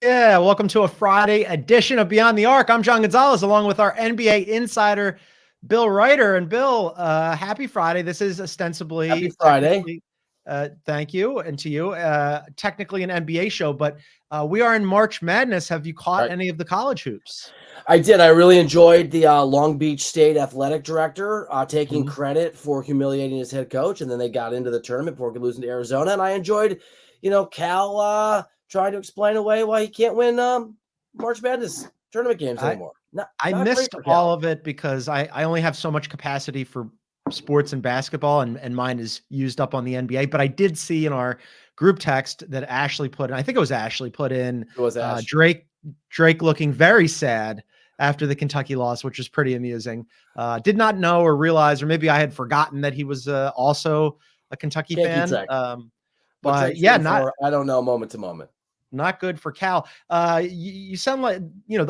Yeah, welcome to a Friday edition of Beyond the Arc. I'm John Gonzalez, along with our NBA insider, Bill Reiter. And Bill, happy Friday. This is Happy ostensibly, Friday. thank you, and to you, technically an NBA show, but we are in March Madness. Have you caught Right. any of the college hoops? I did. I really enjoyed the Long Beach State athletic director taking Mhm. credit for humiliating his head coach, and then they got into the tournament before losing to Arizona. And I enjoyed, Cal trying to explain away why he can't win March Madness tournament games I, anymore. Not I not great missed for all Cal. of it because I only have so much capacity for sports and basketball, and mine is used up on the NBA. But I did see in our group text that Ashley put in, I think it was Ashley put in It was Ash. Drake looking very sad after the Kentucky loss, which was pretty amusing. Did not know or realize, or maybe I had forgotten that he was also a Kentucky Can't keep fan. track. What But Drake's yeah, rooting for, I don't know, moment to moment. not good for Cal. You sound like,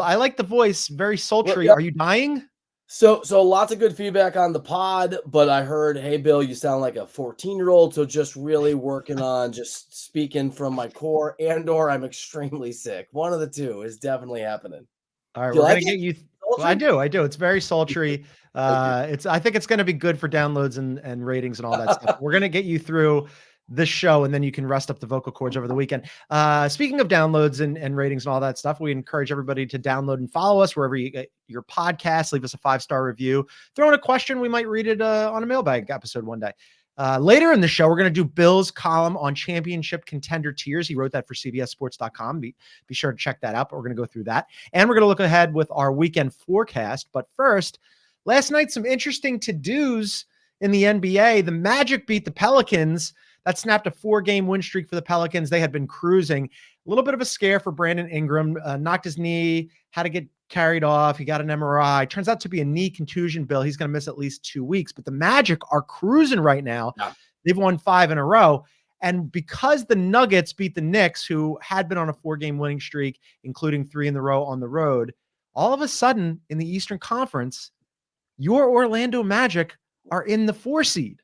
I like the voice, very Well, sultry. yep. Are you dying? So lots of good feedback on the pod, but I heard, hey Bill, you sound like a 14-year-old. So just really working on just speaking from my core, and/or I'm extremely sick. One of the two is definitely happening. All right, Do you we're like gonna it? get you. Well, I Sultry? do. I do. It's very sultry. Thank you. I think it's gonna be good for downloads and ratings and all that stuff. We're gonna get you through this show, and then you can rest up the vocal cords over the weekend. Speaking of downloads and ratings and all that stuff, we encourage everybody to download and follow us wherever you get your podcast. Leave us a 5-star review. Throw in a question. We might read it on a mailbag episode one day. Later in the show, we're going to do Bill's column on championship contender tiers. He wrote that for CBSSports.com. Be sure to check that out. But we're going to go through that. And we're going to look ahead with our weekend forecast. But first, last night, some interesting to-dos in the NBA. The Magic beat the Pelicans. That snapped a 4-game win streak for the Pelicans. They had been cruising. A little bit of a scare for Brandon Ingram. Knocked his knee, had to get carried off. He got an MRI. Turns out to be a knee contusion, Bill. He's going to miss at least 2 weeks. But the Magic are cruising right now. Yeah. They've won 5 in a row. And because the Nuggets beat the Knicks, who had been on a 4-game winning streak, including 3 in the row on the road, all of a sudden in the Eastern Conference, your Orlando Magic are in the 4 seed.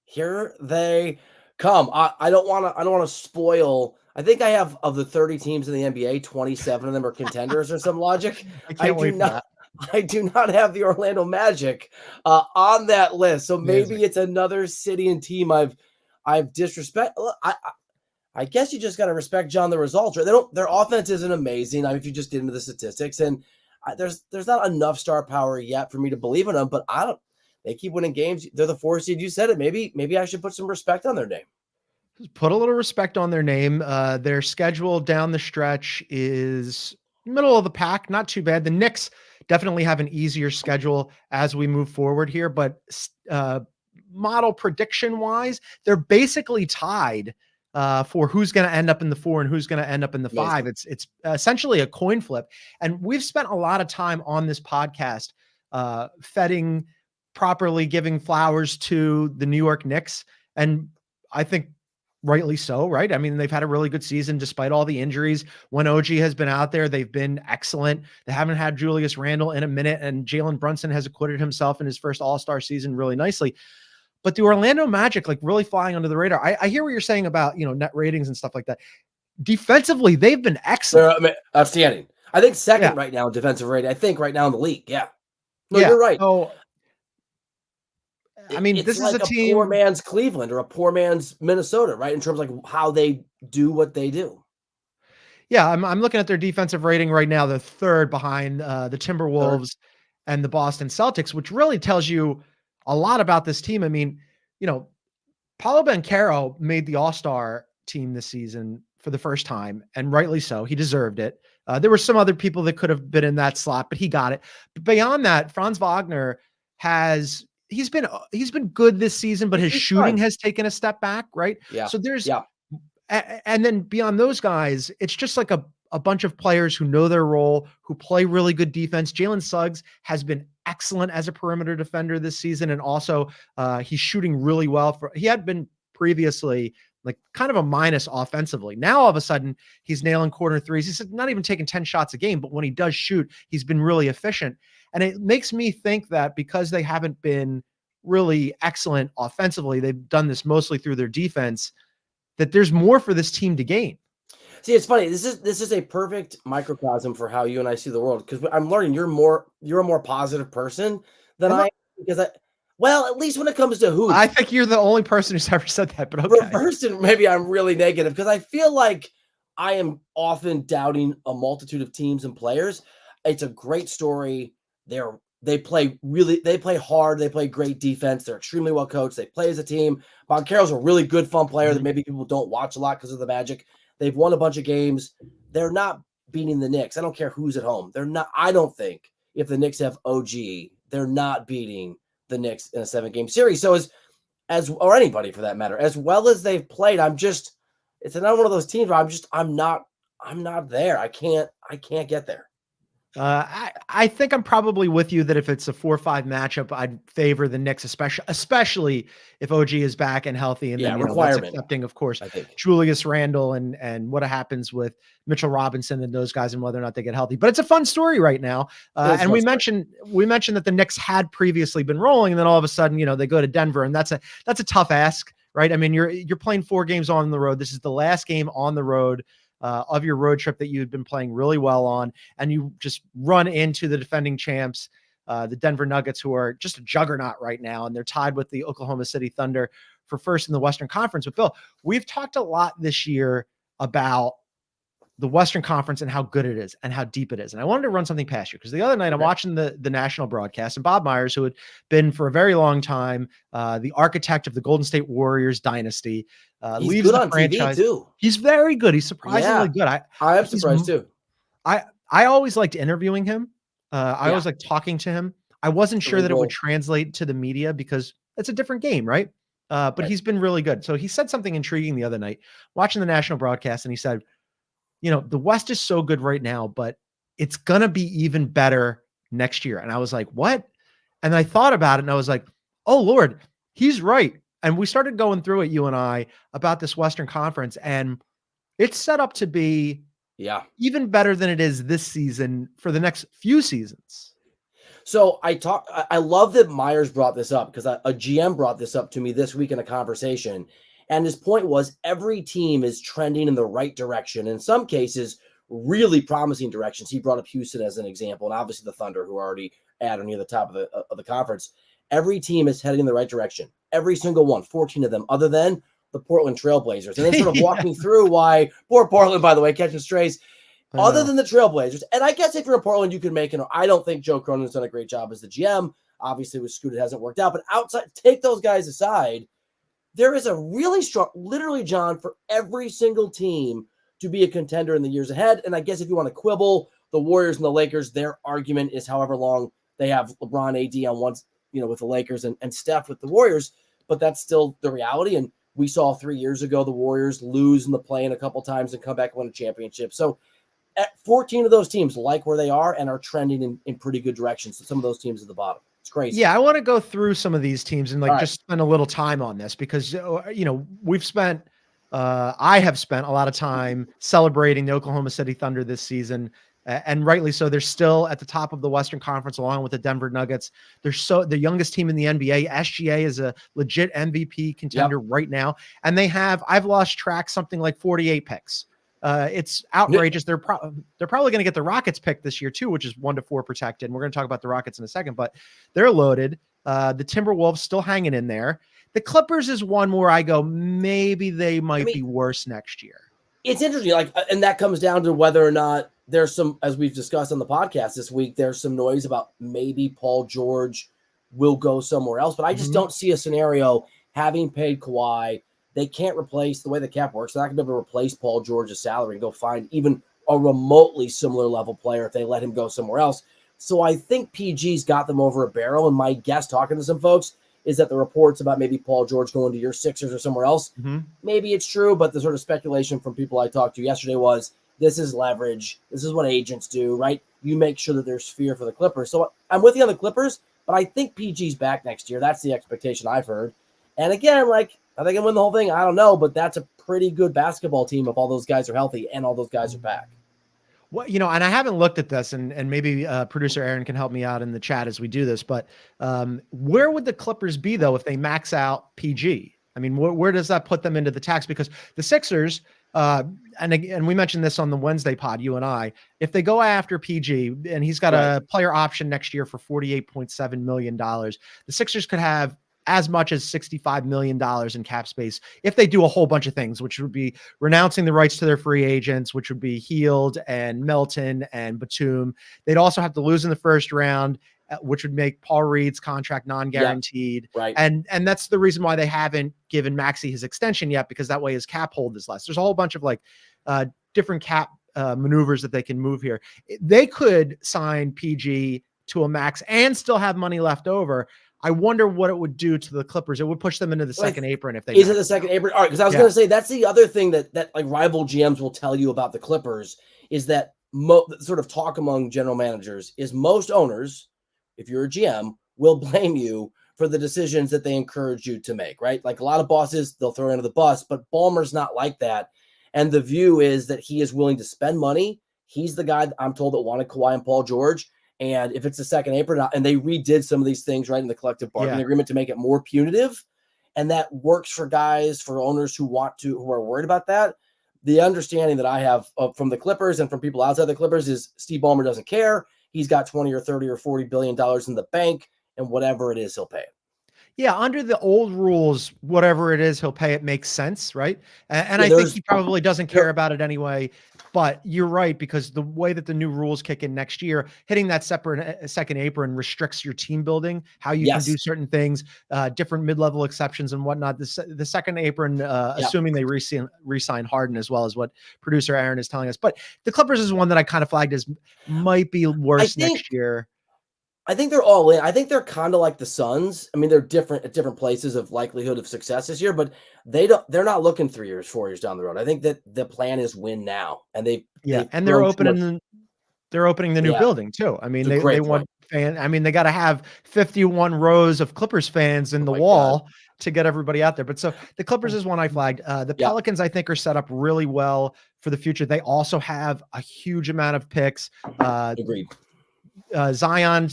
Here they come. I don't want to spoil. I think I have, of the 30 teams in the NBA, 27 of them are contenders or some logic. I can't wait for that. I do not have the Orlando Magic on that list. So Amazing. maybe it's another city and team I've disrespect. I guess you just got to respect, John, the results. Right? Their offense isn't amazing. I mean, if you just get into the statistics, and there's not enough star power yet for me to believe in them. But they keep winning games. They're the 4 seed. You said it. Maybe I should put some respect on their name. Put a little respect on their name. Their schedule down the stretch is middle of the pack, not too bad. The Knicks definitely have an easier schedule as we move forward here, but model prediction wise, they're basically tied for who's going to end up in the 4 and who's going to end up in the 5. It's essentially a coin flip. And we've spent a lot of time on this podcast properly giving flowers to the New York Knicks. And I think rightly so, right? I mean, they've had a really good season despite all the injuries. When OG has been out there, they've been excellent. They haven't had Julius Randle in a minute, and Jalen Brunson has acquitted himself in his first All-Star season really nicely. But the Orlando Magic, like, really flying under the radar. I hear what you're saying about, net ratings and stuff like that. Defensively, ththey've been excellent. They're outstanding. I think second right now in defensive rating. I think right now in the league. Yeah. No, yeah. you're right. So, I mean, it's this like is a team. Poor man's Cleveland or a poor man's Minnesota, right? In terms of like how they do what they do. Yeah, I'm looking at their defensive rating right now. They're third behind the Timberwolves and the Boston Celtics, which really tells you a lot about this team. I mean, Paolo Banchero made the All-Star team this season for the first time, and rightly so. He deserved it. There were some other people that could have been in that slot, but he got it. But beyond that, Franz Wagner he's been good this season, but his shooting has taken a step back, right? Yeah. So and then beyond those guys, it's just like a bunch of players who know their role, who play really good defense. Jalen Suggs has been excellent as a perimeter defender this season. And also he's shooting really well. He had been previously like kind of a minus offensively. Now, all of a sudden, he's nailing corner threes. He's not even taking 10 shots a game, but when he does shoot, he's been really efficient. And it makes me think that because they haven't been really excellent offensively, they've done this mostly through their defense, that there's more for this team to gain. See, it's funny. This is a perfect microcosm for how you and I see the world, because I'm learning you're a more positive person than And I am, look, because well, at least when it comes to I hoops. think you're the only person who's ever said that, but okay. Reversed, and maybe I'm really negative because I feel like I am often doubting a multitude of teams and players. It's a great story. They play hard, they play great defense, they're extremely well coached, they play as a team. Carroll's a really good fun player that Mhm. maybe people don't watch a lot because of the Magic. They've won a bunch of games. They're not beating the Knicks. I don't care who's at home. They're not. I don't think if the Knicks have OG, they're not beating the Knicks in a 7-game series. So or anybody for that matter, as well as they've played, it's another one of those teams where I'm not there. I can't get there. I think I'm probably with you that if it's a 4-5 matchup, I'd favor the Knicks, especially if OG is back and healthy. And Yeah, then, that's requirement, accepting, of course, I think. Julius Randle and what happens with Mitchell Robinson and those guys and whether or not they get healthy. But it's a fun story right now. And we mentioned that the Knicks had previously been rolling, and then all of a sudden, they go to Denver, and that's a tough ask, right? I mean, you're playing 4 games on the road. This is the last game on the road of your road trip that you'd been playing really well on, and you just run into the defending champs, the Denver Nuggets, who are just a juggernaut right now, and they're tied with the Oklahoma City Thunder for first in the Western Conference. But Phil, we've talked a lot this year about the Western Conference and how good it is and how deep it is. And I wanted to run something past you because the other night I'm watching the national broadcast, and Bob Myers, who had been for a very long time the architect of the Golden State Warriors dynasty, He's leaves good the on TV franchise. too. He's very good. He's surprisingly good. I am surprised too. I always liked interviewing him. I Yeah. always liked talking to him. I wasn't sure that it would Cerebral. translate to the media because it's a different game, right? But Right. he's been really good. So he said something intriguing the other night watching the national broadcast, and he said, the West is so good right now, but it's going to be even better next year. And I was like, what? And I thought about it and I was like, oh Lord, he's right. And we started going through it, you and I, about this Western Conference, and it's set up to be even better than it is this season for the next few seasons. So I love that Myers brought this up, because a GM brought this up to me this week in a conversation. And his point was every team is trending in the right direction. In some cases, really promising directions. He brought up Houston as an example, and obviously the Thunder, who are already at or near the top of the conference. Every team is heading in the right direction. Every single one, 14 of them, other than the Portland Trailblazers. And then sort of walk me through why poor Portland, by the way, catching strays. Other than the Trailblazers, and I guess if you're in Portland, you can make an. I don't think Joe Cronin's done a great job as the GM. Obviously, with Scoot, it hasn't worked out. But outside, take those guys aside, there is a really strong, literally, John, for every single team to be a contender in the years ahead. And I guess if you want to quibble, the Warriors and the Lakers, their argument is however long they have LeBron, AD on one, with the Lakers and Steph with the Warriors, but that's still the reality. And we saw 3 years ago the Warriors lose in the play-in a couple times and come back and win a championship. So 14 of those teams like where they are and are trending in pretty good directions. So some of those teams at the bottom. It's crazy. Yeah, I want to go through some of these teams and just spend a little time on this because, we've spent, I have spent a lot of time celebrating the Oklahoma City Thunder this season, and rightly so. They're still at the top of the Western Conference along with the Denver Nuggets. They're the youngest team in the NBA. SGA is a legit MVP contender right now. And I've lost track, something like 48 picks. It's outrageous. They're probably going to get the Rockets pick this year too, which is 1-4 protected. And we're going to talk about the Rockets in a second, but they're loaded. The Timberwolves still hanging in there. The Clippers is one where I go, maybe they might be worse next year. It's interesting. And that comes down to whether or not there's some, as we've discussed on the podcast this week, there's some noise about maybe Paul George will go somewhere else, but I just don't see a scenario having paid Kawhi. They can't replace the way the cap works. They're not going to be able to replace Paul George's salary and go find even a remotely similar level player if they let him go somewhere else. So I think PG's got them over a barrel. And my guess, talking to some folks, is that the reports about maybe Paul George going to your Sixers or somewhere else, maybe it's true, but the sort of speculation from people I talked to yesterday was this is leverage. This is what agents do, right? You make sure that there's fear for the Clippers. So I'm with you on the Clippers, but I think PG's back next year. That's the expectation I've heard. And again, are they going to win the whole thing? I don't know, but that's a pretty good basketball team if all those guys are healthy and all those guys are back. Well, and I haven't looked at this, and maybe producer Aaron can help me out in the chat as we do this, but where would the Clippers be, though, if they max out PG? I mean, where does that put them into the tax? Because the Sixers, Uh, and again, we mentioned this on the Wednesday pod, you and I. If they go after PG and he's got Right. a player option next year for $48.7 million, the Sixers could have as much as $65 million in cap space if they do a whole bunch of things, which would be renouncing the rights to their free agents, which would be Heald and Melton and Batum. They'd also have to lose in the first round, which would make Paul Reed's contract non-guaranteed. Right. And that's the reason why they haven't given Maxey his extension yet, because that way his cap hold is less. There's a whole bunch of different cap maneuvers that they can move here. They could sign PG to a max and still have money left over. I wonder what it would do to the Clippers. It would push them into the second apron if they is it the second apron. All right, because I was going to say that's the other thing that like rival GMs will tell you about the Clippers is that sort of talk among general managers is most owners, if you're a GM, will blame you for the decisions that they encourage you to make, right? Like a lot of bosses, they'll throw you under the bus, but Ballmer's not like that. And the view is that he is willing to spend money. He's the guy I'm told that wanted Kawhi and Paul George. And if it's the second apron, and they redid some of these things right in the collective bargaining agreement to make it more punitive, and that works for guys, for owners who are worried about that. The understanding that I have from the Clippers and from people outside the Clippers is Steve Ballmer doesn't care. He's got 20 or 30 or 40 billion dollars in the bank, and whatever it is, he'll pay it. Yeah, under the old rules, whatever it is, he'll pay it makes sense, right? And I think he probably doesn't care about it anyway. But you're right, because the way that the new rules kick in next year, hitting that second apron restricts your team building, how you can do certain things, different mid-level exceptions and whatnot. The second apron, assuming they re-sign Harden as well, as what producer Aaron is telling us. But the Clippers is one that I kind of flagged as might be worse next year. I think they're all in. I think they're kind of like the Suns. I mean, they're different at different places of likelihood of success this year, but they're not looking 3 years, 4 years down the road. I think that the plan is win now, and they're opening the new building too. I mean, they want they got to have 51 rows of Clippers fans in the wall to get everybody out there. But so the Clippers is one I flagged. The Pelicans, I think, are set up really well for the future. They also have a huge amount of picks. Agreed. Zion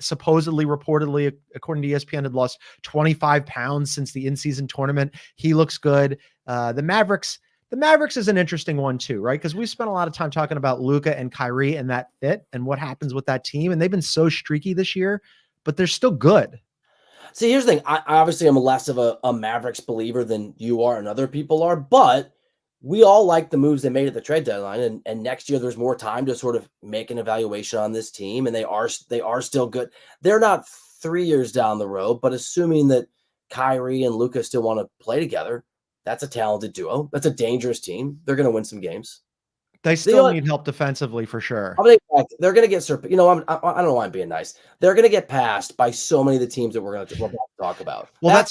supposedly, reportedly, according to ESPN, had lost 25 pounds since the in-season tournament. He looks good. The Mavericks is an interesting one too, right? Because we've spent a lot of time talking about Luka and Kyrie and that fit and what happens with that team. And they've been so streaky this year, but they're still good. See, here's the thing. I obviously am less of a Mavericks believer than you are and other people are, but we all like the moves they made at the trade deadline, and next year there's more time to sort of make an evaluation on this team, and they are still good. They're not 3 years down the road, but assuming that Kyrie and Luka still want to play together, that's a talented duo. That's a dangerous team. They're going to win some games. They still need help defensively for sure. They're going to get I don't know why I'm being nice. They're going to get passed by so many of the teams that we're about to talk about. Well,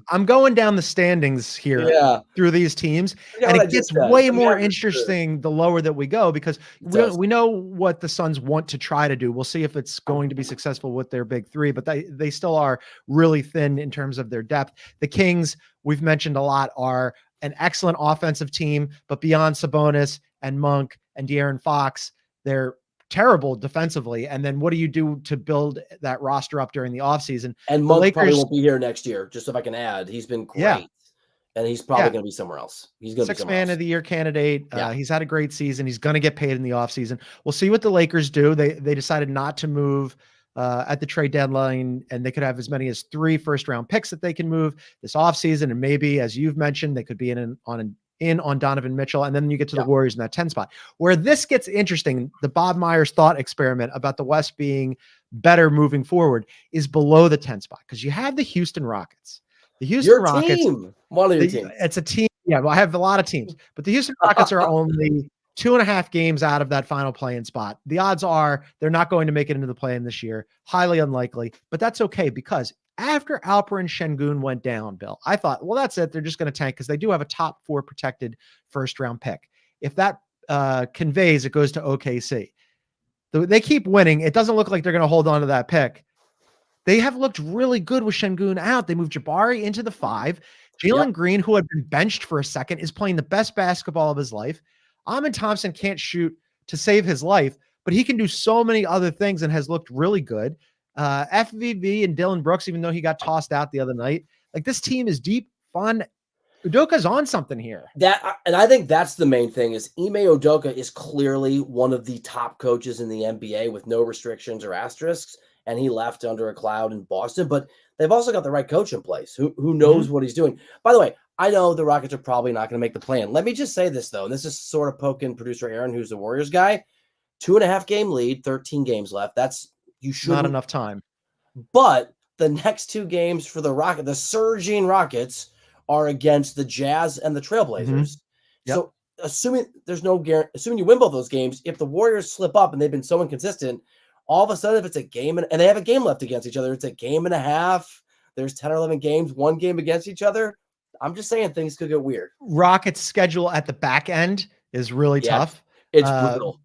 I'm going down the standings here through these teams, and it gets way more interesting the lower that we go, because we know what the Suns want to try to do. We'll see if it's going to be successful with their big three, but they still are really thin in terms of their depth. The Kings, we've mentioned a lot, are an excellent offensive team, but beyond Sabonis and Monk and De'Aaron Fox, they're terrible defensively. And then what do you do to build that roster up during the offseason? And Monk probably won't be here next year, just if I can add. He's been great. And he's probably going to be somewhere else. He's going to be 6th man of the year candidate. He's had a great season. He's going to get paid in the offseason. We'll see what the Lakers do. They decided not to move at the trade deadline, and they could have as many as 3 first-round picks that they can move this offseason. And maybe, as you've mentioned, they could be in on Donovan Mitchell. And then you get to the Warriors in that 10 spot. Where this gets interesting, the Bob Myers thought experiment about the West being better moving forward is below the 10 spot, because you have the Houston Rockets. The Houston Rockets, one of your teams. It's a team. Yeah, well, I have a lot of teams, but the Houston Rockets are only 2.5 games out of that final play-in spot. The odds are they're not going to make it into the play-in this year. Highly unlikely, but that's okay, because after Alperen Şengün went down, Bill, I thought, well, that's it. They're just going to tank, because they do have a top 4 protected first-round pick. If that conveys, it goes to OKC. They keep winning. It doesn't look like they're going to hold on to that pick. They have looked really good with Şengün out. They moved Jabari into the 5. Jalen Green, who had been benched for a second, is playing the best basketball of his life. Amin Thompson can't shoot to save his life, but he can do so many other things and has looked really good. FVV and Dylan Brooks, even though he got tossed out the other night, like, this team is deep, fun. Udoka's on something here. And I think that's the main thing is Ime Udoka is clearly one of the top coaches in the NBA with no restrictions or asterisks, and he left under a cloud in Boston. But they've also got the right coach in place who knows what he's doing. By the way, I know the Rockets are probably not going to make the plan. Let me just say this though, and this is sort of poking producer Aaron, who's the Warriors guy. 2.5 game lead, 13 games left. That's you should Not enough time. But the next 2 games for the surging Rockets, are against the Jazz and the Trailblazers. Yep. So assuming there's no guarantee, assuming you win both those games, if the Warriors slip up and they've been so inconsistent, all of a sudden, if it's a game and they have a game left against each other, it's a game and a half. There's 10 or 11 games, 1 game against each other. I'm just saying things could get weird. Rockets' schedule at the back end is really tough. It's brutal.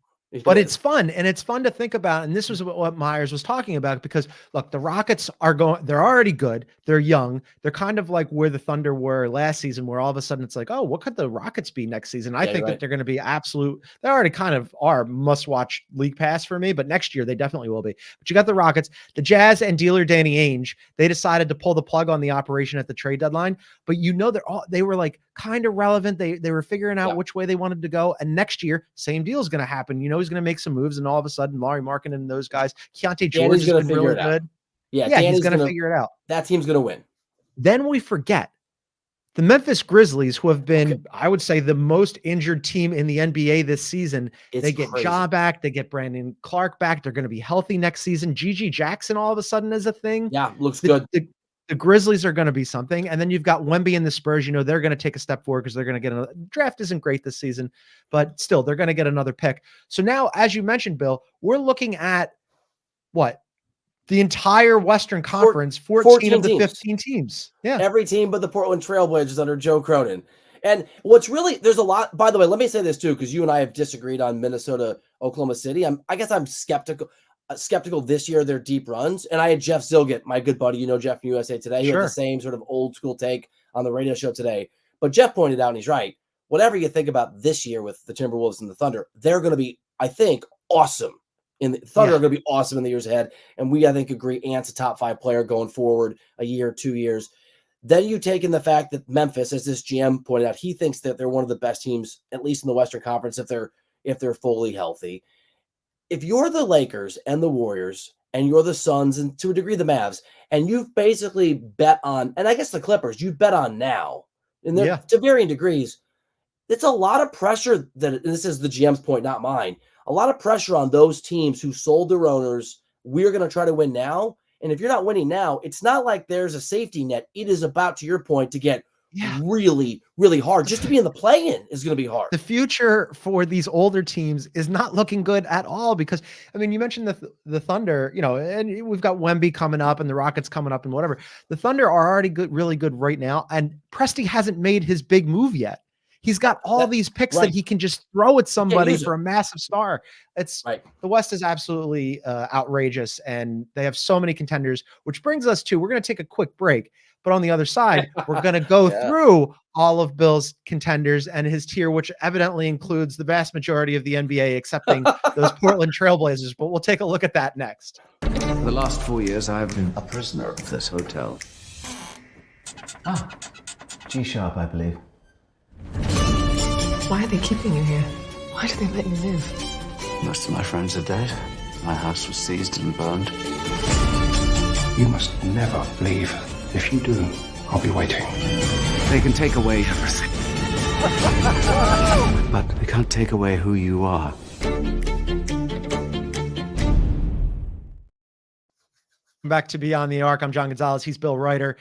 But it's fun, and it's fun to think about. And this was what Myers was talking about, because look, the Rockets they're already good. They're young. They're kind of like where the Thunder were last season, where all of a sudden it's like, oh, what could the Rockets be next season? I think that they're going to be they already kind of are must-watch league pass for me, but next year they definitely will be. But you got the Rockets, the Jazz and dealer Danny Ainge. They decided to pull the plug on the operation at the trade deadline, but they were like kind of relevant. They were figuring out which way they wanted to go. And next year, same deal is going to happen. He's going to make some moves, and all of a sudden, Lauri Markkanen and those guys, Keontae George is going to figure really good. Yeah, he's going to figure it out. That team's going to win. Then we forget the Memphis Grizzlies, who have been, I would say, the most injured team in the NBA this season. They get Ja back. They get Brandon Clark back. They're going to be healthy next season. Gigi Jackson all of a sudden is a thing. Yeah, looks good. The Grizzlies are going to be something. And then you've got Wemby and the Spurs. They're going to take a step forward because they're going to get another draft. Isn't great this season, but still they're going to get another pick. So now, as you mentioned, Bill, we're looking at what? The entire Western Conference, 14 of the 15 teams. Yeah. Every team but the Portland Trailblazers under Joe Cronin. And what's really, there's a lot, by the way, let me say this too, because you and I have disagreed on Minnesota, Oklahoma City. I guess I'm skeptical this year of their deep runs. And I had Jeff Zilgett, my good buddy, Jeff from USA Today. He had the same sort of old school take on the radio show today. But Jeff pointed out, and he's right, whatever you think about this year with the Timberwolves and the Thunder, they're going to be, I think, awesome. The Thunder are going to be awesome in the years ahead. And we, I think, agree Ant's a top 5 player going forward a year, 2 years. Then you take in the fact that Memphis, as this GM pointed out, he thinks that they're one of the best teams, at least in the Western Conference, if they're fully healthy. If you're the Lakers and the Warriors and you're the Suns and to a degree the Mavs, and you've basically bet on, and I guess the Clippers, you bet on now, and to varying degrees, it's a lot of pressure and this is the GM's point, not mine, a lot of pressure on those teams who sold their owners. We're going to try to win now. And if you're not winning now, it's not like there's a safety net. It is about, to your point, to get really, really hard. Just to be in the play-in is going to be hard. The future for these older teams is not looking good at all because, you mentioned the Thunder, and we've got Wemby coming up and the Rockets coming up and whatever. The Thunder are already good, really good right now. And Presti hasn't made his big move yet. He's got all these picks that he can just throw at somebody for a massive star. The West is absolutely outrageous, and they have so many contenders, which brings us to, we're going to take a quick break, but on the other side, we're going to go through all of Bill's contenders and his tier, which evidently includes the vast majority of the NBA, excepting those Portland Trailblazers, but we'll take a look at that next. For the last 4 years, I've been a prisoner of this hotel. G-sharp, I believe. Why are they keeping you here? Why do they let you live? Most of my friends are dead. My house was seized and burned. You must never leave. If you do, I'll be waiting. They can take away everything. But they can't take away who you are. Back to Beyond the Arc. I'm John Gonzalez. He's Bill Reiter.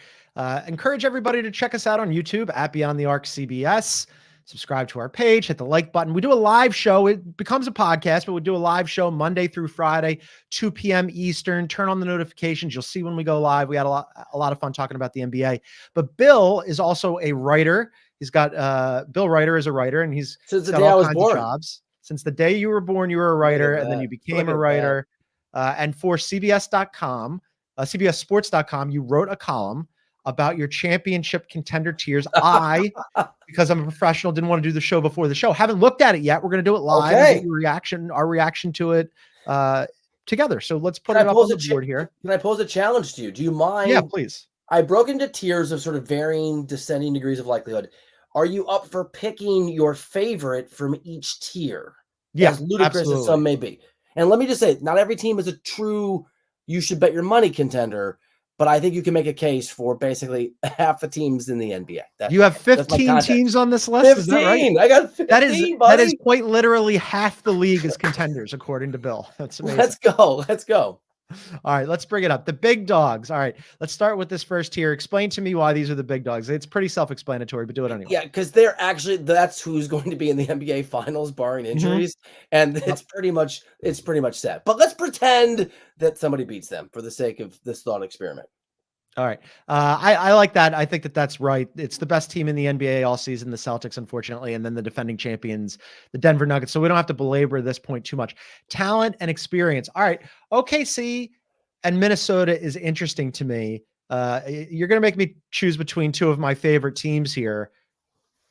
Encourage everybody to check us out on YouTube at Beyond the Arc CBS. Subscribe to our page, hit the like button. We do a live show. It becomes a podcast, but we do a live show Monday through Friday, 2 p.m. Eastern. Turn on the notifications. You'll see when we go live. We had a lot of fun talking about the NBA. But Bill is also a writer. He's got Bill Reiter is a writer, and he's since the day I was born. Jobs. Since the day you were born, you were a writer, and then you became a writer. And for CBS.com, CBSSports.com, you wrote a column about your championship contender tiers. Because I'm a professional, didn't want to do the show before the show. Haven't looked at it yet. We're going to do it live. Okay. Our reaction to it together. So let's put it up on the board here. Can I pose a challenge to you? Do you mind? Yeah, please. I broke into tiers of sort of varying descending degrees of likelihood. Are you up for picking your favorite from each tier? Yeah, As ludicrous as absolutely. some may be. And let me just say, not every team is a true you should bet your money contender, but I think you can make a case for basically half the teams in the NBA. You have That's my 15 context. teams on this list, is that right? 15. I got That is 15, that is buddy. quite literally half the league is contenders, according to Bill. That's amazing. Let's go. Let's go. All right, let's bring it up. The big dogs. All right, let's start with this first tier. Explain to me why these are the big dogs. It's pretty self-explanatory, but do it anyway. Yeah, because that's who's going to be in the NBA finals, barring injuries. And it's pretty much set. But let's pretend that somebody beats them for the sake of this thought experiment. All right. I like that. I think that that's right. It's the best team in the NBA all season, the Celtics, unfortunately, and then the defending champions, the Denver Nuggets. So we don't have to belabor this point too much. Talent and experience. All right. OKC and Minnesota is interesting to me. You're going to make me choose between two of my favorite teams here.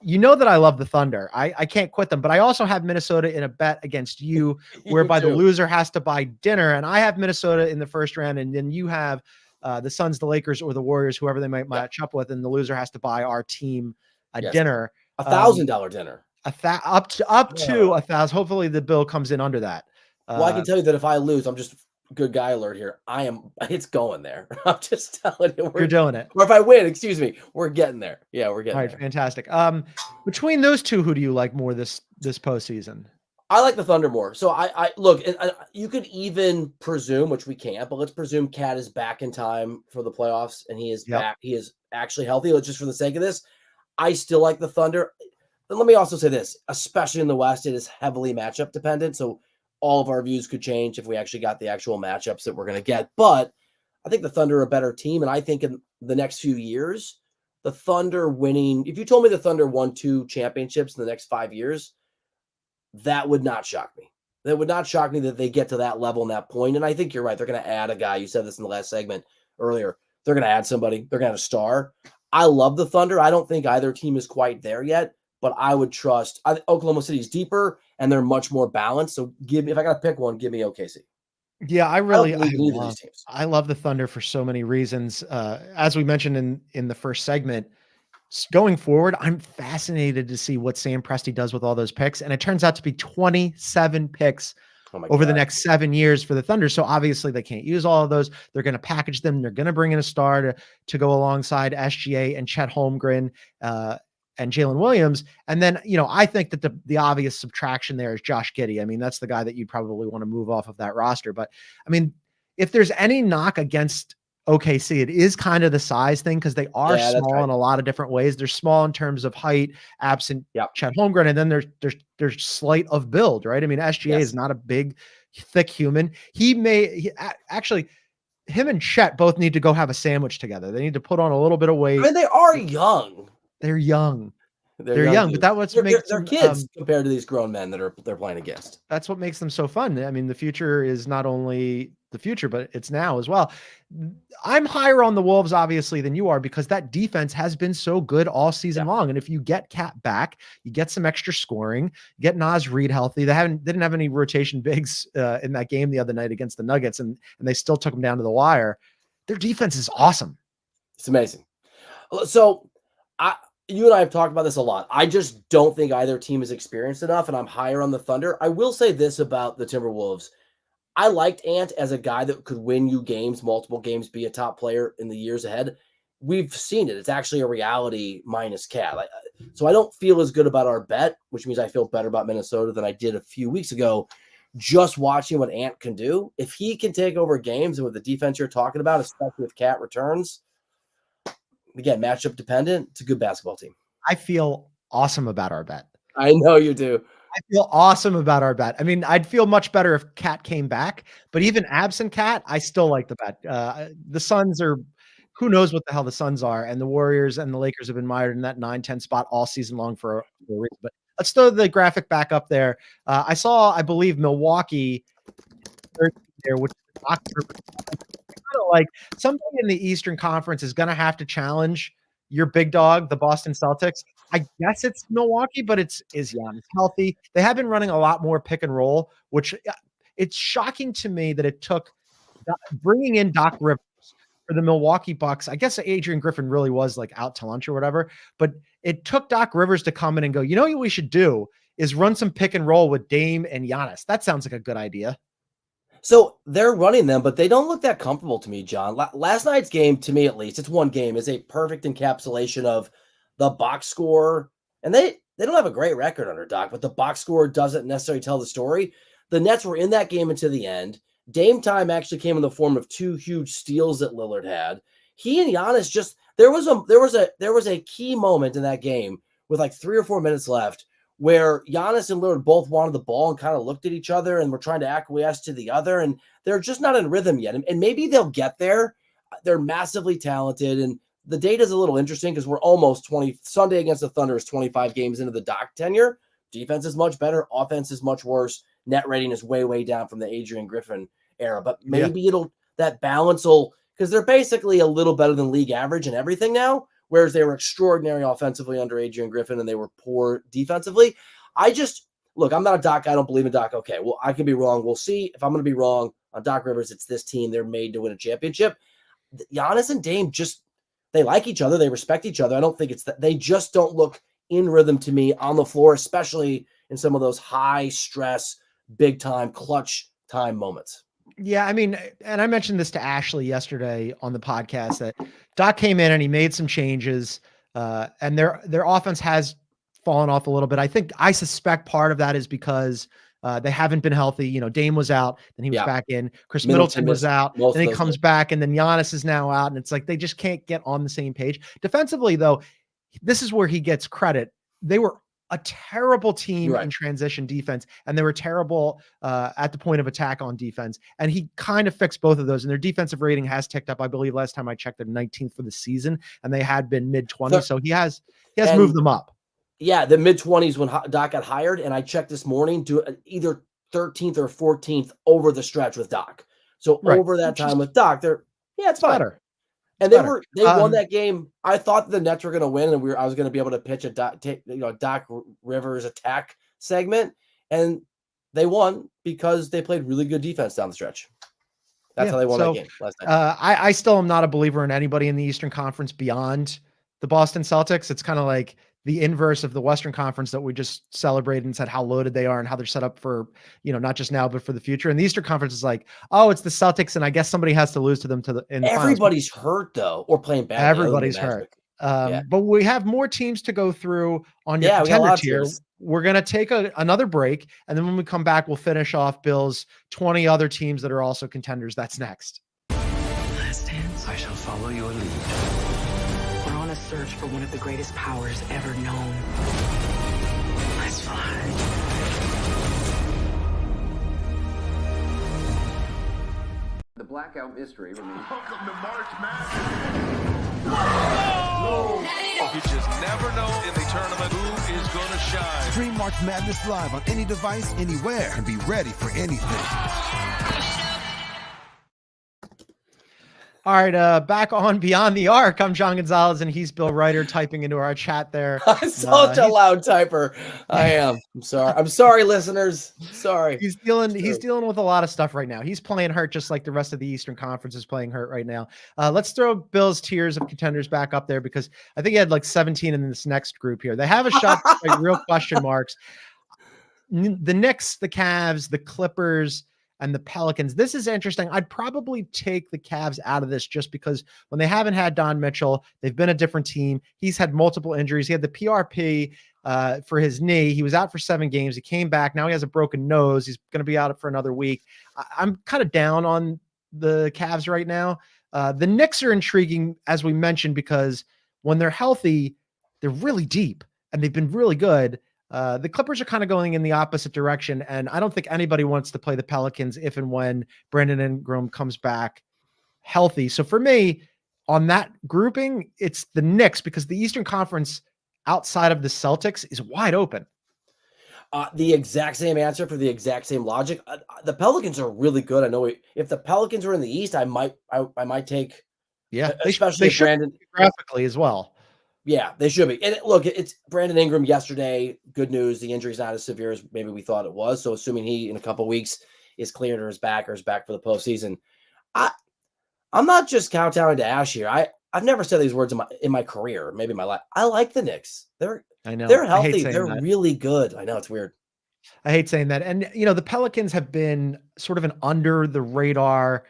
You know that I love the Thunder. I can't quit them, but I also have Minnesota in a bet against you, whereby the loser has to buy dinner. And I have Minnesota in the first round, and then you have the Suns, the Lakers, or the Warriors, whoever they might match up with, and the loser has to buy our team a dinner, $1,000 dinner, up to $1,000. Hopefully, the bill comes in under that. Well, I can tell you that if I lose, I'm just good guy alert here. It's going there. I'm just telling you, You're doing it. Or if I win, excuse me, we're getting there. Yeah, we're getting All right, there. fantastic. Between those two, who do you like more this postseason? I like the Thunder more. So I look, you could even presume, which we can't, but let's presume Cat is back in time for the playoffs and he is back. He is actually healthy. Let's just for the sake of this, I still like the Thunder. And let me also say this, especially in the West, it is heavily matchup dependent. So all of our views could change if we actually got the actual matchups that we're going to get. But I think the Thunder are a better team. And I think in the next few years, the Thunder winning, if you told me the Thunder won 2 championships in the next 5 years, that would not shock me. That would not shock me that they get to that level and that point. And I think you're right. They're going to add a guy. You said this in the last segment earlier. They're going to add somebody. They're going to add a star. I love the Thunder. I don't think either team is quite there yet, but I would trust Oklahoma City's deeper and they're much more balanced. So if I got to pick one, give me OKC. Yeah, I teams. love the Thunder for so many reasons. As we mentioned in the first segment, going forward, I'm fascinated to see what Sam Presti does with all those picks. And it turns out to be 27 picks over the next 7 years for the Thunder. So obviously they can't use all of those. They're going to package them. They're going to bring in a star to go alongside SGA and Chet Holmgren and Jalen Williams. And then, I think that the obvious subtraction there is Josh Giddey. I mean, that's the guy that you'd probably want to move off of that roster. But I mean, if there's any knock against OKC, it is kind of the size thing because they are small in a lot of different ways. They're small in terms of height, absent Chet Holmgren, and then there's slight of build, right? I mean, SGA is not a big, thick human. Actually, him and Chet both need to go have a sandwich together. They need to put on a little bit of weight. I mean, they are young. They're young. They're young, but that's what makes they're kids compared to these grown men that they're playing against. That's what makes them so fun. I mean, the future is not only the future, but it's now as well. I'm higher on the Wolves, obviously, than you are because that defense has been so good all season long. And if you get Cat back, you get some extra scoring, you get Naz Reid healthy. They didn't have any rotation bigs in that game the other night against the Nuggets, and they still took them down to the wire. Their defense is awesome. It's amazing. So you and I have talked about this a lot. I just don't think either team is experienced enough, and I'm higher on the Thunder. I will say this about the Timberwolves. I liked Ant as a guy that could win you games, multiple games, be a top player in the years ahead. We've seen it. It's actually a reality minus Cat. So I don't feel as good about our bet, which means I feel better about Minnesota than I did a few weeks ago. Just watching what Ant can do. If he can take over games and with the defense you're talking about, especially if Cat returns, again, matchup dependent, it's a good basketball team. I feel awesome about our bet. I know you do. I feel awesome about our bet. I mean, I'd feel much better if Cat came back, but even absent Cat, I still like the bet. The Suns are, who knows what the hell the Suns are, and the Warriors and the Lakers have been mired in that 9-10 spot all season long for a reason. But let's throw the graphic back up there. I believe Milwaukee there, which is kind of like somebody in the Eastern Conference is going to have to challenge your big dog, the Boston Celtics. I guess it's Milwaukee, but is Giannis healthy? They have been running a lot more pick and roll, which it's shocking to me that it took bringing in Doc Rivers, for the Milwaukee Bucks. I guess Adrian Griffin really was like out to lunch or whatever, but it took Doc Rivers to come in and go, you know what we should do is run some pick and roll with Dame and Giannis. That sounds like a good idea. So they're running them, but they don't look that comfortable to me, John. Last night's game, to me at least, it's one game, is a perfect encapsulation of the box score. And they don't have a great record under Doc, but the box score doesn't necessarily tell the story. The Nets were in that game until the end. Dame time actually came in the form of 2 huge steals that Lillard had. He and Giannis just there was a key moment in that game with like 3 or 4 minutes left where Giannis and Lillard both wanted the ball and kind of looked at each other and were trying to acquiesce to the other, and they're just not in rhythm yet. And maybe they'll get there. They're massively talented, and the data is a little interesting because we're almost 20. Sunday against the Thunder is 25 games into the Doc tenure. Defense is much better. Offense is much worse. Net rating is way, way down from the Adrian Griffin era. But maybe that balance will, because they're basically a little better than league average and everything now, whereas they were extraordinary offensively under Adrian Griffin and they were poor defensively. Look, I'm not a Doc. I don't believe in Doc. Okay, well, I can be wrong. We'll see. If I'm going to be wrong on Doc Rivers, it's this team. They're made to win a championship. Giannis and Dame they like each other. They respect each other. I don't think it's that. They just don't look in rhythm to me on the floor, especially in some of those high stress, big time, clutch time moments. Yeah, I mean, and I mentioned this to Ashley yesterday on the podcast that Doc came in and he made some changes, and their offense has fallen off a little bit. I suspect part of that is because they haven't been healthy. You know, Dame was out, then he was back in. Chris Middleton was out, then he comes back, and then Giannis is now out, and it's like they just can't get on the same page. Defensively, though, this is where he gets credit. They were a terrible team in transition defense, and they were terrible at the point of attack on defense. And he kind of fixed both of those. And their defensive rating has ticked up. I believe last time I checked, they're 19th for the season, and they had been mid-20s. So he has moved them up. Yeah, the mid-20s when Doc got hired, and I checked this morning to either 13th or 14th over the stretch with Doc. So over that time with Doc, it's fine. Better. And they won that game. I thought the Nets were going to win, and I was going to be able to pitch a Doc Rivers attack segment, and they won because they played really good defense down the stretch. That's how they won that game last night. I still am not a believer in anybody in the Eastern Conference beyond the Boston Celtics. It's kind of like the inverse of the Western Conference that we just celebrated and said how loaded they are and how they're set up for, not just now, but for the future. And the Eastern Conference is like, oh, it's the Celtics, and I guess somebody has to lose to them in the Everybody's finals. hurt though, or playing bad. Everybody's hurt. But we have more teams to go through on your contender tier. We're going to take another break, and then when we come back, we'll finish off Bill's 20 other teams that are also contenders. That's next. Last dance. I shall follow your lead. We're on a search for one of the greatest powers ever known. Let's fly. The blackout mystery remains. Welcome to March Madness. Oh! You just never know in the tournament who is going to shine. Stream March Madness live on any device, anywhere, and be ready for anything. All right, back on Beyond the Arc. I'm John Gonzalez, and he's Bill Reiter typing into our chat there. I'm such a loud typer. I am. I'm sorry. I'm sorry, listeners. Sorry. He's dealing with a lot of stuff right now. He's playing hurt just like the rest of the Eastern Conference is playing hurt right now. Let's throw Bill's tiers of contenders back up there because I think he had like 17 in this next group here. They have a shot to play real question marks. The Knicks, the Cavs, the Clippers, and the Pelicans. This is interesting. I'd probably take the Cavs out of this just because when they haven't had Don Mitchell, they've been a different team. He's had multiple injuries. He had the PRP for his knee. He was out for 7 games. He came back. Now he has a broken nose. He's going to be out for another week. I'm kind of down on the Cavs right now. The Knicks are intriguing, as we mentioned, because when they're healthy, they're really deep and they've been really good. The Clippers are kind of going in the opposite direction, and I don't think anybody wants to play the Pelicans if and when Brandon Ingram comes back healthy. So for me, on that grouping, it's the Knicks because the Eastern Conference outside of the Celtics is wide open. The exact same answer for the exact same logic. The Pelicans are really good. I know if the Pelicans were in the East, I might take. Yeah, especially Brandon graphically as well. Yeah, they should be. And look, it's Brandon Ingram yesterday. Good news. The injury's not as severe as maybe we thought it was. So assuming he, in a couple of weeks, is cleared or is back for the postseason, I'm not just kowtowing to Ash here. I've never said these words in my career, maybe my life. I like the Knicks. I know. They're I hate healthy. saying They're that. really good. I know it's weird. I hate saying that. And the Pelicans have been sort of an under the radar,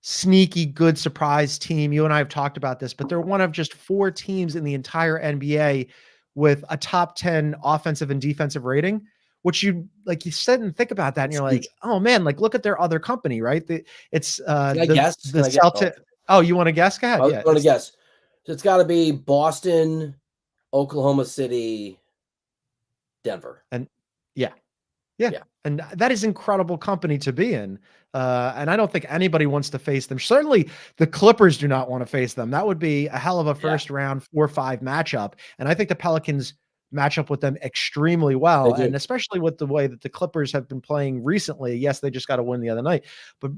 sneaky good surprise team. You and I have talked about this, but they're one of just 4 teams in the entire NBA with a top 10 offensive and defensive rating, which you sit and think about that and It's you're like, huge. oh man, like look at their other company, right? It's Can I guess? the Can I guess? Celtic. Oh, you want to guess? Go I ahead. was Yeah. going to guess. So it's got to be Boston, Oklahoma City, Denver. And yeah. Yeah. Yeah. And that is incredible company to be in. And I don't think anybody wants to face them. Certainly the Clippers do not want to face them. That would be a hell of a first round 4-5 matchup. And I think the Pelicans match up with them extremely well. They do. And especially with the way that the Clippers have been playing recently. Yes, they just got to win the other night. But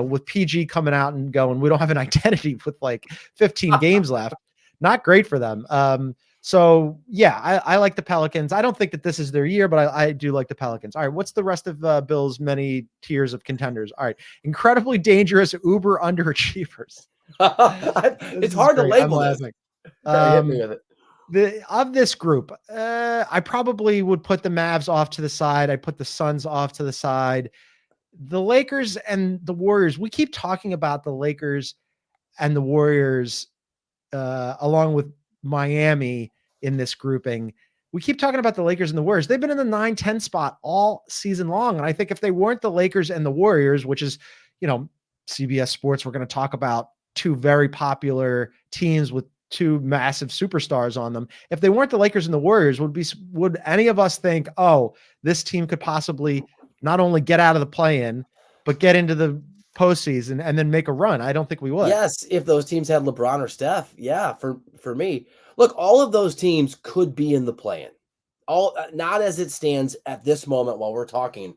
with PG coming out and going, we don't have an identity with like 15 games left. Not great for them. So yeah, I like the Pelicans. I don't think that this is their year, but I do like the Pelicans. All right. What's the rest of Bill's many tiers of contenders? All right. Incredibly dangerous uber underachievers. It's hard to label this. Hit me with it. Of this group, I probably would put the Mavs off to the side. I put the Suns off to the side. The Lakers and the Warriors. We keep talking about the Lakers and the Warriors along with Miami in this grouping. We keep talking about the Lakers and the Warriors. They've been in the 9-10 spot all season long. And I think if they weren't the Lakers and the Warriors, which is, CBS Sports, we're going to talk about 2 very popular teams with 2 massive superstars on them. If they weren't the Lakers and the Warriors, would any of us think, oh, this team could possibly not only get out of the play-in, but get into the postseason and then make a run? I don't think we would. Yes, if those teams had LeBron or Steph, yeah, for me. Look, all of those teams could be in the play-in. All not as it stands at this moment while we're talking,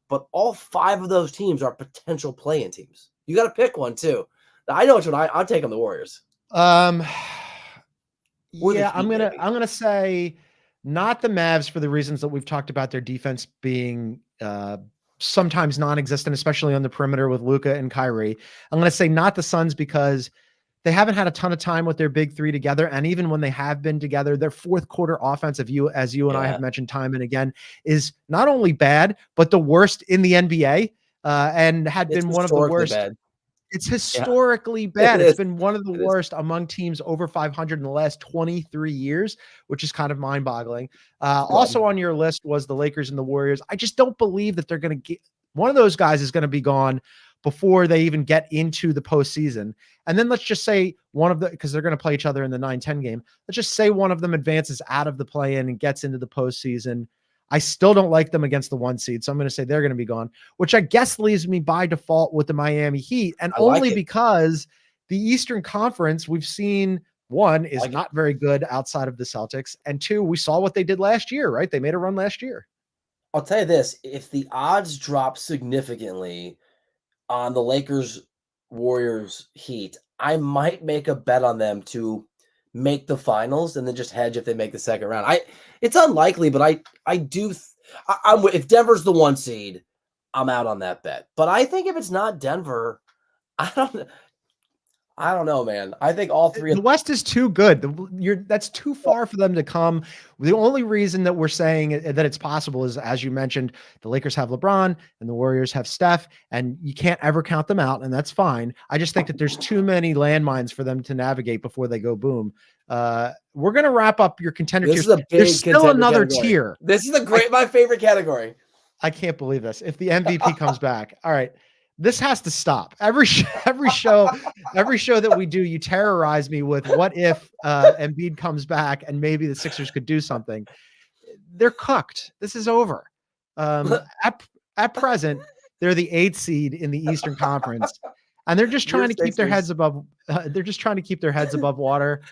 but all 5 of those teams are potential play-in teams. You got to pick one too. I know which one I'm taking the Warriors. Yeah, Heat, I'm gonna say not the Mavs for the reasons that we've talked about, their defense being sometimes non-existent, especially on the perimeter with Luka and Kyrie. I'm going to say not the Suns because they haven't had a ton of time with their big 3 together. And even when they have been together, their fourth quarter offense, as you and I have mentioned time and again, is not only bad, but the worst in the NBA and had been one of the worst. Bad. It's historically bad. It It's is. been one of the It worst among teams over 500 in the last 23 years, which is kind of mind-boggling. Also on your list was the Lakers and the Warriors. I just don't believe that they're going to get one of those guys is going to be gone before they even get into the postseason. And then let's just say because they're going to play each other in the 9-10 game. Let's just say one of them advances out of the play-in and gets into the postseason. I still don't like them against the 1 seed. So I'm going to say they're going to be gone, which I guess leaves me by default with the Miami Heat. And only because the Eastern Conference we've seen, 1 is not very good outside of the Celtics. And 2, we saw what they did last year, right? They made a run last year. I'll tell you this, if the odds drop significantly on the Lakers, Warriors, Heat, I might make a bet on them to make the finals and then just hedge if they make the second round. It's unlikely, but if Denver's the 1 seed, I'm out on that bet. But I think if it's not Denver, I don't know, man. I think all 3 the West is too good. That's too far for them to come. The only reason that we're saying that it's possible is, as you mentioned, the Lakers have LeBron and the Warriors have Steph, and you can't ever count them out, and that's fine. I just think that there's too many landmines for them to navigate before they go boom. We're going to wrap up your contender tiers. There's still another tier. This is my favorite category. I can't believe this. If the MVP comes back. All right. This has to stop. Every show that we do, you terrorize me with what if Embiid comes back and maybe the Sixers could do something. They're cooked. This is over. At present, they're the 8th seed in the Eastern Conference, and they're just trying to keep their heads above. They're just trying to keep their heads above water.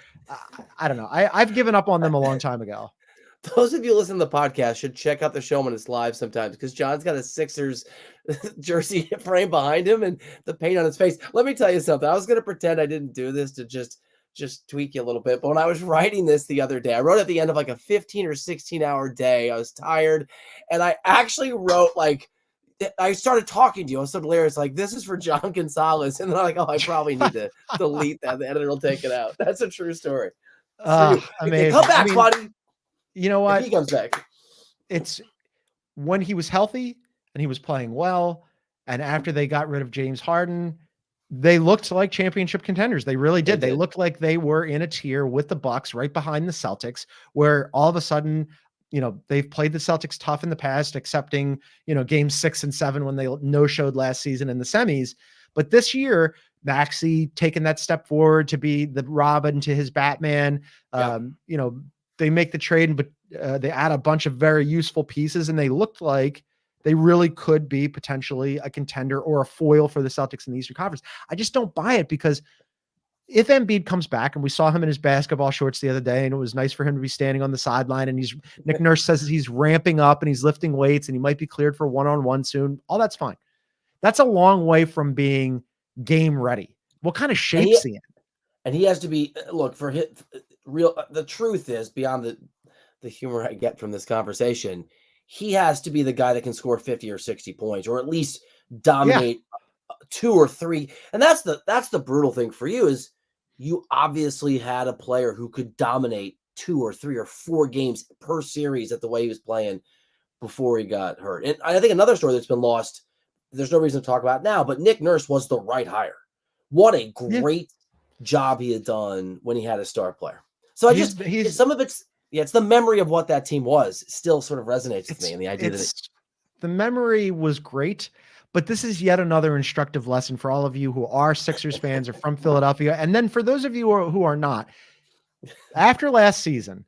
I don't know. I've given up on them a long time ago. Those of you listening to the podcast should check out the show when it's live sometimes, because John's got a Sixers jersey frame behind him and the paint on his face. Let me tell you something. I was going to pretend I didn't do this to just tweak you a little bit. But when I was writing this the other day, I wrote at the end of like a 15 or 16 hour day. I was tired. And I actually wrote like I started talking to you. I was so hilarious. Like, this is for John Gonzalez. And then I'm like, oh, I probably need to delete that. The editor will take it out. That's a true story. Amazing. Come back, buddy. You know If what? he comes back. It's when he was healthy and he was playing well. And after they got rid of James Harden, they looked like championship contenders. They really did. They looked like they were in a tier with the Bucks right behind the Celtics, where all of a sudden, they've played the Celtics tough in the past, excepting, games 6 and 7 when they no-showed last season in the semis. But this year, Maxey taking that step forward to be the Robin to his Batman. They make the trade, but they add a bunch of very useful pieces, and they looked like they really could be potentially a contender or a foil for the Celtics in the Eastern Conference. I just don't buy it, because if Embiid comes back, and we saw him in his basketball shorts the other day, and it was nice for him to be standing on the sideline, and Nick Nurse says he's ramping up and he's lifting weights and he might be cleared for one-on-one soon. All that's fine. That's a long way from being game ready. What kind of shape's he in? And he has to be, look, for his real, the truth is, beyond the humor I get from this conversation, he has to be the guy that can score 50 or 60 points, or at least dominate 2 or 3. And that's the brutal thing for you, is you obviously had a player who could dominate 2 or 3 or 4 games per series at the way he was playing before he got hurt. And I think another story that's been lost, there's no reason to talk about it now, but Nick Nurse was the right hire. What a great job he had done when he had a star player. So some of it's the memory of what that team was still sort of resonates with me, and the idea that the memory was great. But this is yet another instructive lesson for all of you who are Sixers fans or from Philadelphia. And then for those of you who are not, after last season,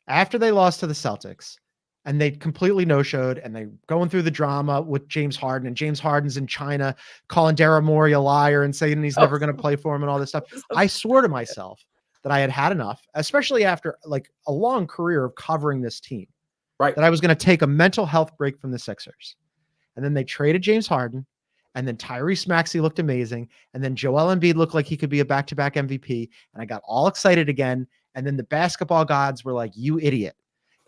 after they lost to the Celtics and they completely no-showed, and they going through the drama with James Harden, and James Harden's in China calling Daryl Morey a liar and saying he's never going to play for him and all this stuff. I swore to myself that I had enough, especially after like a long career of covering this team, right? That I was going to take a mental health break from the Sixers. And then they traded James Harden, and then Tyrese Maxey looked amazing, and then Joel Embiid looked like he could be a back-to-back MVP, and I got all excited again, and then the basketball gods were like, you idiot.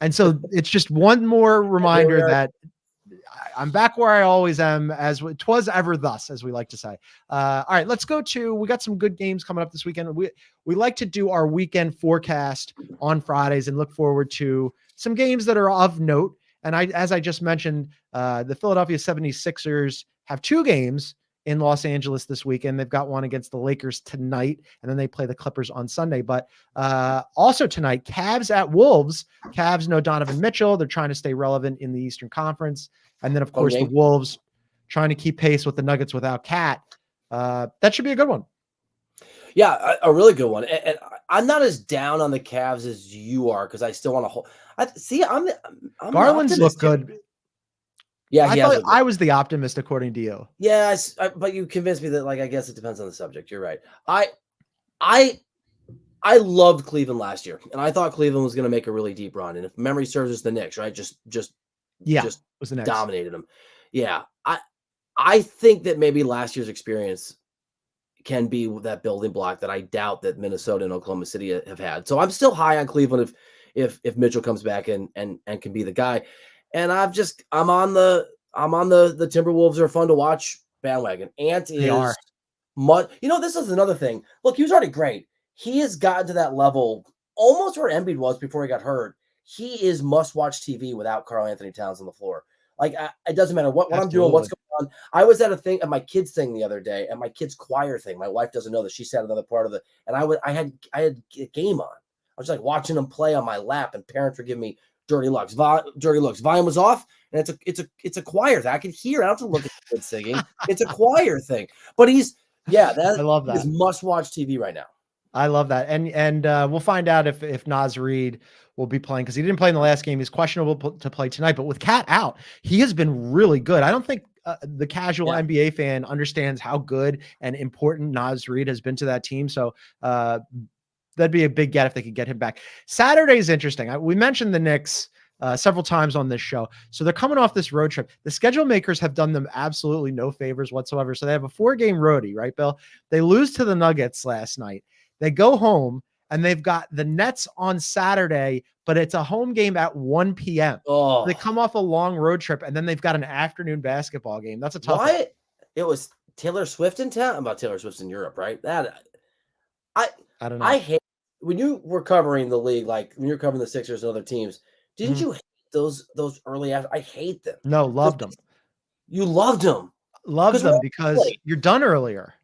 And so it's just one more reminder that I'm back where I always am, as 'twas ever thus, as we like to say. All right, let's go to, we got some good games coming up this weekend. We like to do our weekend forecast on Fridays and look forward to some games that are of note. And as I just mentioned, the Philadelphia 76ers have 2 games in Los Angeles this weekend. They've got one against the Lakers tonight, and then they play the Clippers on Sunday. But also tonight, Cavs at Wolves. Cavs, no Donovan Mitchell. They're trying to stay relevant in the Eastern Conference. And then, of course, the Wolves trying to keep pace with the Nuggets without Cat. That should be a good one. Yeah, a really good one. And I'm not as down on the Cavs as you are, because I still want to hold. I'm Garland's look good. Yeah, I was the optimist according to you. Yes, but you convinced me that, like, I guess it depends on the subject. You're right. I loved Cleveland last year, and I thought Cleveland was going to make a really deep run. And if memory serves us, the Knicks, right? Just was the Knicks. Dominated them. Yeah, I think that maybe last year's experience can be that building block that I doubt that Minnesota and Oklahoma City have had. So I'm still high on Cleveland if Mitchell comes back and can be the guy. And I'm on the Timberwolves are fun to watch bandwagon. Ant is much, this is another thing. Look, he was already great. He has gotten to that level almost where Embiid was before he got hurt. He is must-watch TV without Karl Anthony Towns on the floor. Like, it doesn't matter what I'm doing, what's going on. I was at my kids thing the other day, at my kids choir thing. My wife doesn't know that she sat another part of it, and I had a game on. I was like watching them play on my lap, and parents were giving me dirty looks. Volume was off, and it's a choir thing. I can hear. I don't have to look at the kids singing. It's a choir thing. But I love that. Is must-watch TV right now. I love that. And we'll find out if Naz Reid will be playing, because he didn't play in the last game. He's questionable to play tonight. But with Cat out, he has been really good. I don't think the casual NBA fan understands how good and important Naz Reid has been to that team. So that'd be a big get if they could get him back. Saturday's interesting. We mentioned the Knicks several times on this show. So they're coming off this road trip. The schedule makers have done them absolutely no favors whatsoever. So they have a 4-game roadie, right, Bill? They lose to the Nuggets last night. They go home, and they've got the Nets on Saturday, but it's a home game at 1 p.m. Oh, They come off a long road trip, and then they've got an afternoon basketball game. That's a tough one. why? It was Taylor Swift in town. About Taylor Swift's in Europe, right? I don't know. I hate when you were covering the league, like when you're covering the Sixers and other teams. Didn't you hate those early after? I hate them. No, loved them. You loved them. Loved them we're because late. you're done earlier.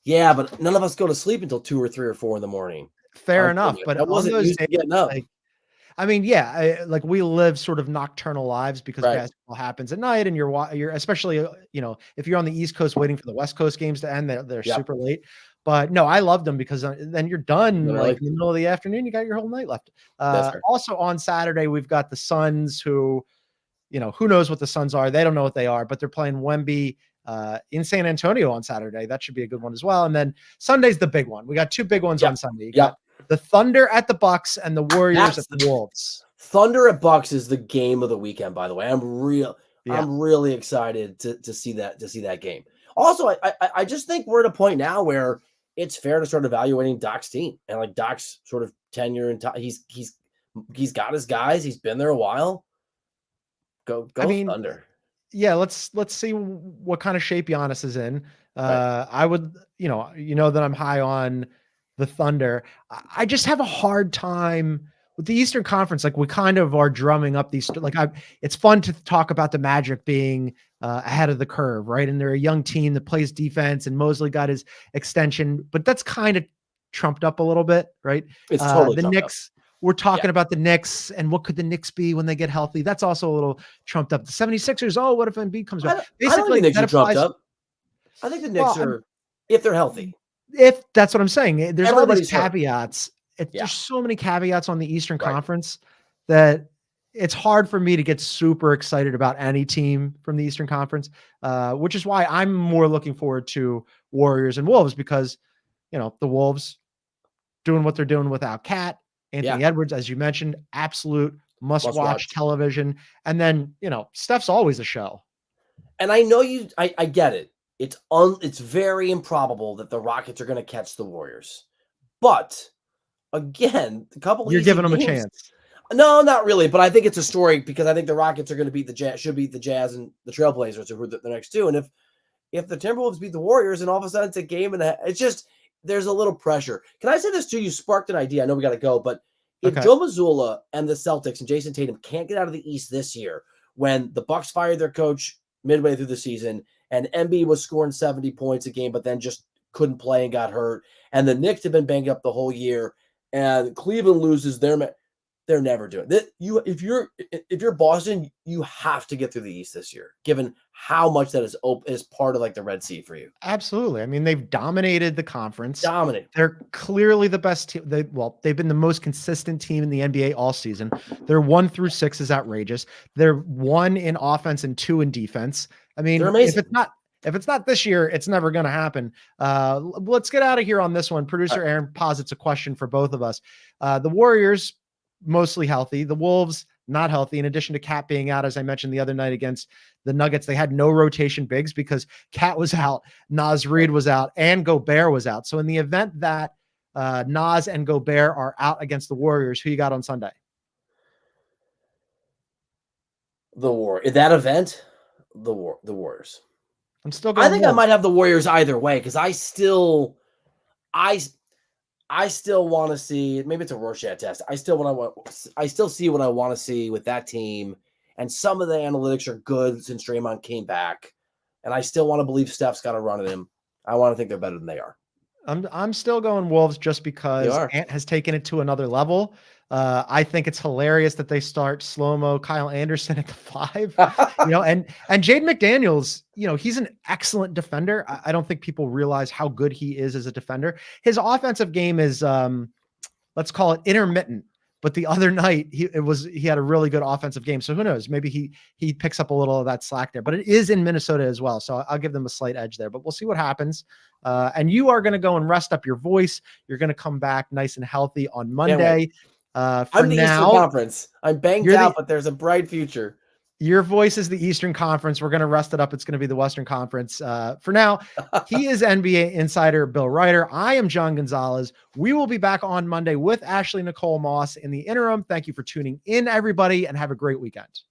Yeah, but none of us go to sleep until 2 or 3 or 4 in the morning. Fair enough, but I wasn't used to getting up. like, I mean, yeah, like we live sort of nocturnal lives because Right. basketball happens at night, and you're especially if you're on the East Coast waiting for the West Coast games to end, they're Yep. super late. But no, I loved them because then you're done Literally. like in the middle of the afternoon. You got your whole night left. That's fair. Also on Saturday, we've got the Suns who knows what the Suns are. They don't know what they are, but they're playing Wemby in San Antonio on Saturday. That should be a good one as well. And then Sunday's the big one. We got 2 big ones on Sunday. You got the Thunder at the Bucks and the Warriors at the Wolves. Thunder at Bucks is the game of the weekend, by the way. I'm really excited to see that game. Also, I just think we're at a point now where it's fair to start evaluating Doc's team and like Doc's sort of tenure and he's got his guys. He's been there a while. Go Thunder. Yeah, let's see what kind of shape Giannis is in. Right. I would, that I'm high on the Thunder. I just have a hard time with the Eastern Conference. Like we kind of are drumming up these, it's fun to talk about the Magic being ahead of the curve, right? And they're a young team that plays defense, and Mosley got his extension, but that's kind of trumped up a little bit, right? It's totally the trumped Knicks. We're talking about the Knicks and what could the Knicks be when they get healthy. That's also a little trumped up. The 76ers, what if Embiid comes back? I don't think the Knicks are trumped up. I think the Knicks are, if they're healthy. If that's what I'm saying. There's all these hurt. caveats. There's so many caveats on the Eastern Conference that it's hard for me to get super excited about any team from the Eastern Conference, which is why I'm more looking forward to Warriors and Wolves because, the Wolves doing what they're doing without Cat. Anthony Edwards, as you mentioned, absolute must-watch television. And then, Steph's always a show. And I know I get it. It's very improbable that the Rockets are going to catch the Warriors. But again, you're giving them a chance. No, not really. But I think it's a story because I think the Rockets are going to beat the Jazz, should beat the Jazz and the Trailblazers, who are the next two. And if the Timberwolves beat the Warriors and all of a sudden it's a game and it's just, there's a little pressure. Can I say this too? You sparked an idea. I know we got to go, but if Joe Mazzulla and the Celtics and Jason Tatum can't get out of the East this year, when the Bucks fired their coach midway through the season and Embiid was scoring 70 points a game, but then just couldn't play and got hurt, and the Knicks have been banged up the whole year, and Cleveland loses they're never doing it. If you're Boston, you have to get through the East this year, given how much that is part of like the Red Sea for you. Absolutely. I mean, they've dominated the conference. They're clearly the best team. They've been the most consistent team in the NBA all season. Their 1 through 6 is outrageous. They're 1 in offense and 2 in defense. I mean, if it's not this year, it's never going to happen. Let's get out of here on this one. Producer Aaron posits a question for both of us. The Warriors, mostly healthy. The Wolves, not healthy. In addition to Cat being out, as I mentioned the other night against the Nuggets, they had no rotation bigs because Cat was out, Naz Reid was out, and Gobert was out. So in the event that Naz and Gobert are out against the Warriors, who you got on Sunday? The Warriors. I'm still going. I think I might have the Warriors either way because I still want to see. Maybe it's a Rorschach test. I still see what I want to see with that team, and some of the analytics are good since Draymond came back, and I still want to believe Steph's got a run at him. I want to think they're better than they are. I'm still going Wolves just because Ant has taken it to another level. I think it's hilarious that they start slow-mo Kyle Anderson at the 5, and Jaden McDaniels, he's an excellent defender. I don't think people realize how good he is as a defender. His offensive game is, let's call it intermittent, but the other night he had a really good offensive game. So who knows, maybe he picks up a little of that slack there, but it is in Minnesota as well. So I'll give them a slight edge there, but we'll see what happens. And you are going to go and rest up your voice. You're going to come back nice and healthy on Monday. I'm the Eastern Conference. I'm banged out, but there's a bright future. Your voice is the Eastern Conference. We're going to rest it up. It's going to be the Western Conference. For now, he is NBA insider Bill Reiter. I am John Gonzalez. We will be back on Monday with Ashley Nicole Moss. In the interim, thank you for tuning in, everybody, and have a great weekend.